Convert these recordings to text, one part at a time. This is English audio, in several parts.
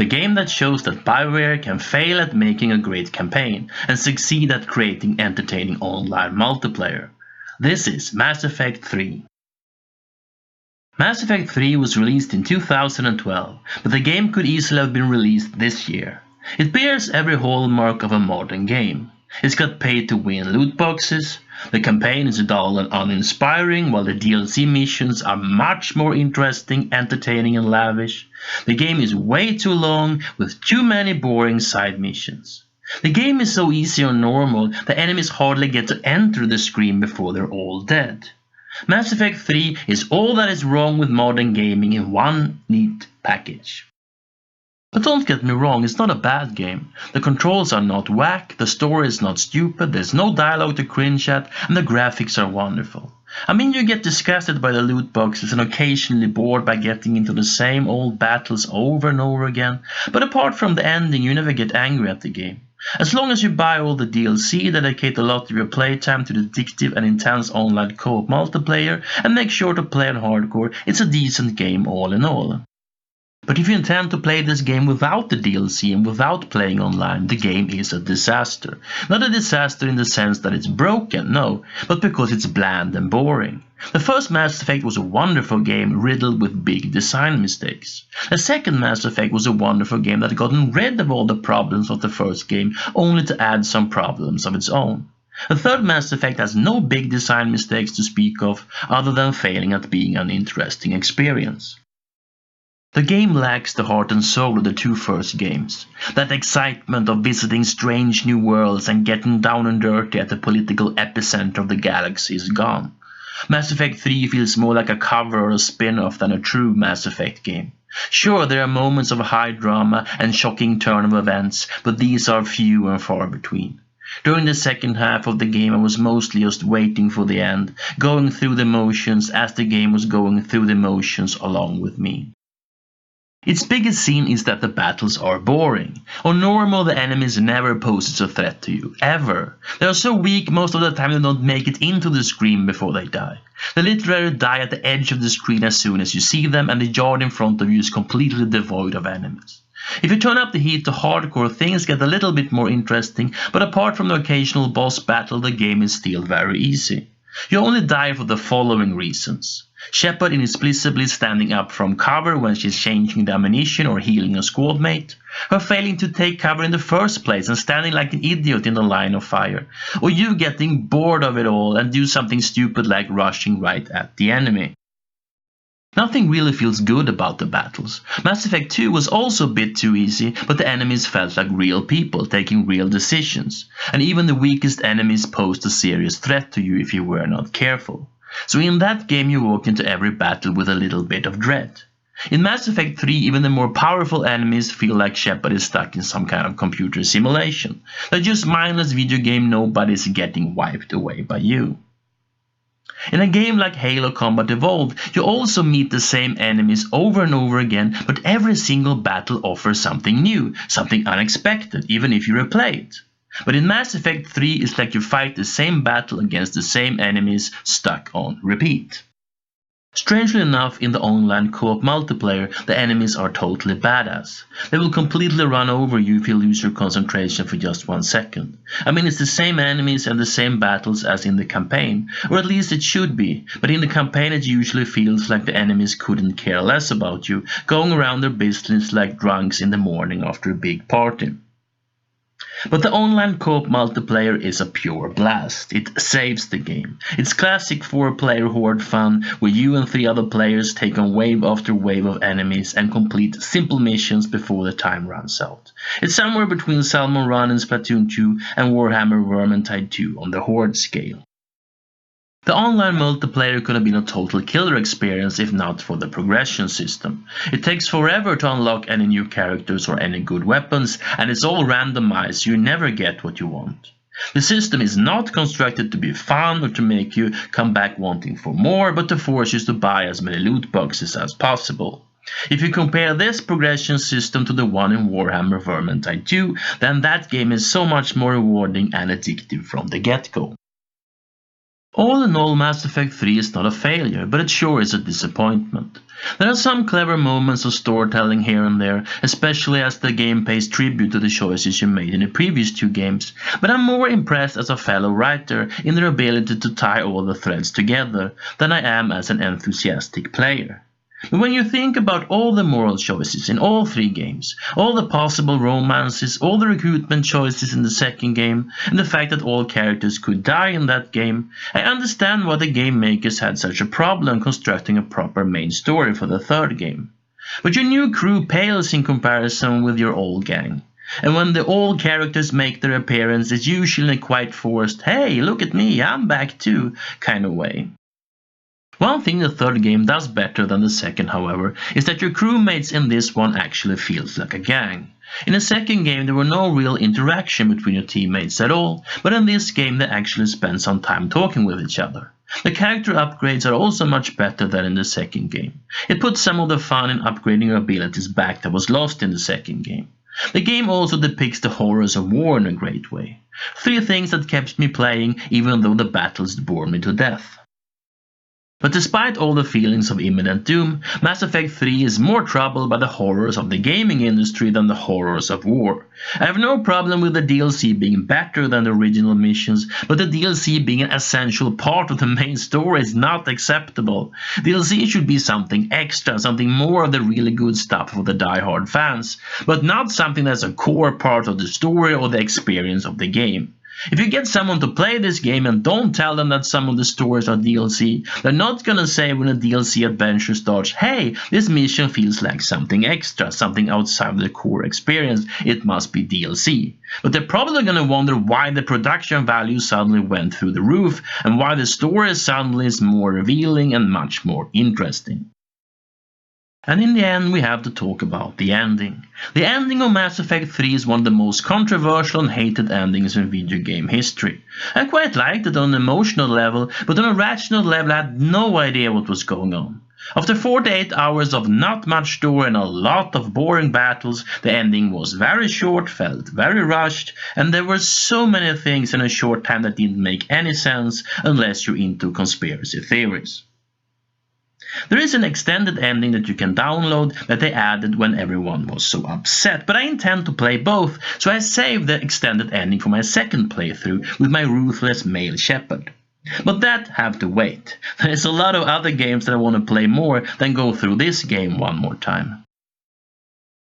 The game that shows that Bioware can fail at making a great campaign and succeed at creating entertaining online multiplayer. This is Mass Effect 3. Mass Effect 3 was released in 2012, but the game could easily have been released this year. It bears every hallmark of a modern game. It's got pay-to-win loot boxes, the campaign is dull and uninspiring, while the DLC missions are much more interesting, entertaining and lavish. The game is way too long, with too many boring side missions. The game is so easy on normal, the enemies hardly get to enter the screen before they're all dead. Mass Effect 3 is all that is wrong with modern gaming in one neat package. But don't get me wrong, it's not a bad game. The controls are not whack, the story is not stupid, there's no dialogue to cringe at, and the graphics are wonderful. I mean, you get disgusted by the loot boxes and occasionally bored by getting into the same old battles over and over again, but apart from the ending, you never get angry at the game. As long as you buy all the DLC, dedicate a lot of your playtime to the addictive and intense online co-op multiplayer, and make sure to play on hardcore, it's a decent game all in all. But if you intend to play this game without the DLC and without playing online, the game is a disaster. Not a disaster in the sense that it's broken, no, but because it's bland and boring. The first Mass Effect was a wonderful game riddled with big design mistakes. The second Mass Effect was a wonderful game that had gotten rid of all the problems of the first game, only to add some problems of its own. The third Mass Effect has no big design mistakes to speak of, other than failing at being an interesting experience. The game lacks the heart and soul of the two first games. That excitement of visiting strange new worlds and getting down and dirty at the political epicenter of the galaxy is gone. Mass Effect 3 feels more like a cover or a spin-off than a true Mass Effect game. Sure, there are moments of high drama and shocking turn of events, but these are few and far between. During the second half of the game I was mostly just waiting for the end, going through the motions as the game was going through the motions along with me. Its biggest sin is that the battles are boring. On normal, the enemies never poses a threat to you, ever. They are so weak most of the time they don't make it into the screen before they die. They literally die at the edge of the screen as soon as you see them, and the yard in front of you is completely devoid of enemies. If you turn up the heat to hardcore, things get a little bit more interesting, but apart from the occasional boss battle, the game is still very easy. You only die for the following reasons. Shepard inexplicably standing up from cover when she's changing the ammunition or healing a squad mate, her failing to take cover in the first place and standing like an idiot in the line of fire, or you getting bored of it all and do something stupid like rushing right at the enemy. Nothing really feels good about the battles. Mass Effect 2 was also a bit too easy, but the enemies felt like real people taking real decisions, and even the weakest enemies posed a serious threat to you if you were not careful. So in that game you walked into every battle with a little bit of dread. In Mass Effect 3 even the more powerful enemies feel like Shepard is stuck in some kind of computer simulation. They're just mindless video game nobody's getting wiped away by you. In a game like Halo Combat Evolved, you also meet the same enemies over and over again, but every single battle offers something new, something unexpected, even if you replay it. But in Mass Effect 3, it's like you fight the same battle against the same enemies stuck on repeat. Strangely enough, in the online co-op multiplayer, the enemies are totally badass. They will completely run over you if you lose your concentration for just 1 second. I mean, it's the same enemies and the same battles as in the campaign, or at least it should be, but in the campaign it usually feels like the enemies couldn't care less about you, going around their business like drunks in the morning after a big party. But the online co-op multiplayer is a pure blast. It saves the game. It's classic 4-player horde fun, where you and 3 other players take on wave after wave of enemies and complete simple missions before the time runs out. It's somewhere between Salmon Run in Splatoon 2 and Warhammer Vermintide 2 on the horde scale. The online multiplayer could have been a total killer experience if not for the progression system. It takes forever to unlock any new characters or any good weapons, and it's all randomized so you never get what you want. The system is not constructed to be fun or to make you come back wanting for more, but to force you to buy as many loot boxes as possible. If you compare this progression system to the one in Warhammer Vermintide 2, then that game is so much more rewarding and addictive from the get-go. All in all, Mass Effect 3 is not a failure, but it sure is a disappointment. There are some clever moments of storytelling here and there, especially as the game pays tribute to the choices you made in the previous two games, but I'm more impressed as a fellow writer in their ability to tie all the threads together than I am as an enthusiastic player. But when you think about all the moral choices in all three games, all the possible romances, all the recruitment choices in the second game, and the fact that all characters could die in that game, I understand why the game makers had such a problem constructing a proper main story for the third game. But your new crew pales in comparison with your old gang. And when the old characters make their appearance, it's usually quite forced, "Hey, look at me, I'm back too," kind of way. One thing the third game does better than the second, however, is that your crewmates in this one actually feels like a gang. In the second game there were no real interaction between your teammates at all, but in this game they actually spend some time talking with each other. The character upgrades are also much better than in the second game. It puts some of the fun in upgrading your abilities back that was lost in the second game. The game also depicts the horrors of war in a great way. Three things that kept me playing even though the battles bored me to death. But despite all the feelings of imminent doom, Mass Effect 3 is more troubled by the horrors of the gaming industry than the horrors of war. I have no problem with the DLC being better than the original missions, but the DLC being an essential part of the main story is not acceptable. DLC should be something extra, something more of the really good stuff for the die-hard fans, but not something that's a core part of the story or the experience of the game. If you get someone to play this game and don't tell them that some of the stories are DLC, they're not gonna say when a DLC adventure starts, "Hey, this mission feels like something extra, something outside the core experience, it must be DLC." But they're probably gonna wonder why the production value suddenly went through the roof and why the story suddenly is more revealing and much more interesting. And in the end we have to talk about the ending. The ending of Mass Effect 3 is one of the most controversial and hated endings in video game history. I quite liked it on an emotional level, but on a rational level I had no idea what was going on. After 48 hours of not much story and a lot of boring battles, the ending was very short, felt very rushed, and there were so many things in a short time that didn't make any sense unless you're into conspiracy theories. There is an extended ending that you can download that they added when everyone was so upset, but I intend to play both, so I saved the extended ending for my second playthrough with my ruthless male shepherd. But that have to wait. There is a lot of other games that I want to play more than go through this game one more time.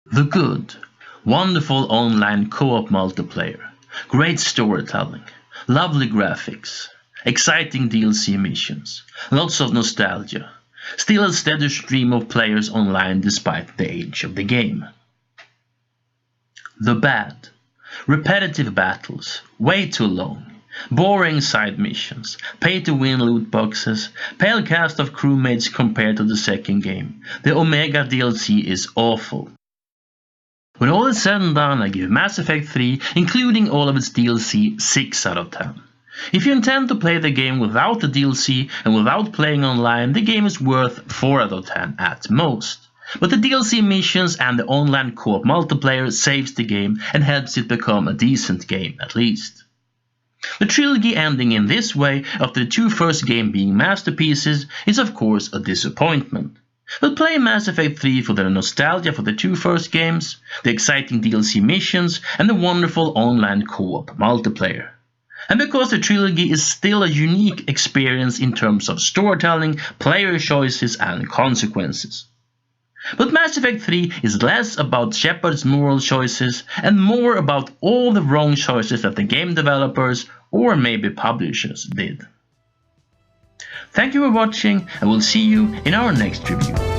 The good. Wonderful online co-op multiplayer. Great storytelling. Lovely graphics. Exciting DLC missions. Lots of nostalgia. Still a steady stream of players online despite the age of the game. The bad. Repetitive battles, way too long, boring side missions, pay-to-win loot boxes, pale cast of crewmates compared to the second game. The Omega DLC is awful. When all is said and done, I give Mass Effect 3, including all of its DLC, 6 out of 10. If you intend to play the game without the DLC and without playing online, the game is worth 4 out of 10 at most. But the DLC missions and the online co-op multiplayer saves the game and helps it become a decent game at least. The trilogy ending in this way, after the two first games being masterpieces, is of course a disappointment. But play Mass Effect 3 for the nostalgia for the two first games, the exciting DLC missions, and the wonderful online co-op multiplayer. And because the trilogy is still a unique experience in terms of storytelling, player choices and consequences. But Mass Effect 3 is less about Shepard's moral choices and more about all the wrong choices that the game developers or maybe publishers did. Thank you for watching, and we'll see you in our next review.